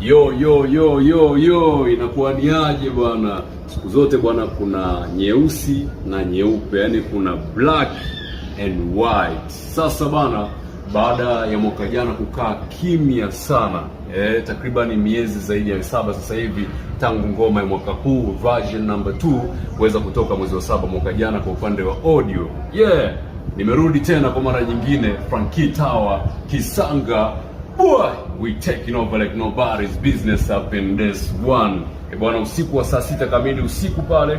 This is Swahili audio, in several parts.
Yo, inakuwa ni aje bwana? Siku zote bwana, kuna nyeusi na nyeupe, yani kuna black and white. Sasa bwana, baada ya mwaka jana kukaa kimya sana, takriban miezi zaidi ya 7 sasa hivi tangu ngoma ya mwaka huu version number 2 kuweza kutoka mwezi wa 7 mwaka jana kwa upande wa audio. Nimerudi tena kwa mara nyingine, Frankie Tower Kisanga. Boy, we taking over like nobody's business up in this one. Bwana, usiku wa saa 6 kamili usiku pale,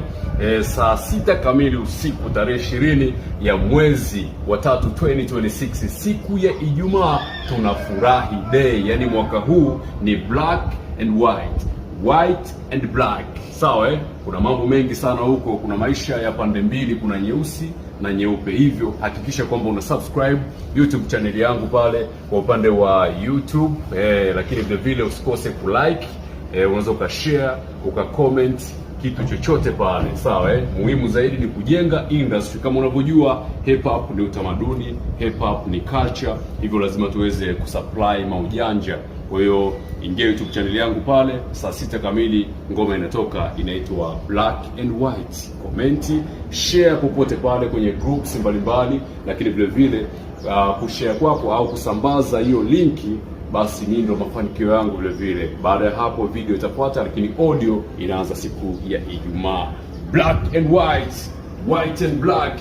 saa 6 kamili usiku tarehe 20 ya mwezi wa 3 2026, siku ya Ijumaa, tunafurahi day. Yani mwaka huu ni black and white and black. Sawa Kuna mambo mengi sana huko, kuna maisha ya pande mbili, kuna nyeusi na nyeupe. Hivyo hakikisha kwamba una subscribe YouTube channel yangu pale kwa upande wa YouTube, lakini vile vile usikose kulike, unaweza ukashare, ukacomment kitu chochote pale, sawa Muhimu zaidi ni kujenga industry. Kama unavyojua, hip hop ni utamaduni, hip hop ni culture, hivyo lazima tuweze kusupply maujanja. Kwa hiyo ingia YouTube channel yangu pale, saa 6 kamili ngoma inatoka, inaitwa Black and White. Komenti, share popote pale kwenye groups mbalimbali, lakini vile vile kushare kwako au kusambaza hiyo linki, basi ni ndio mafanikio yangu vile vile. Baada ya hapo video itafuata, lakini audio inaanza siku ya Ijumaa. Black and white, white and black.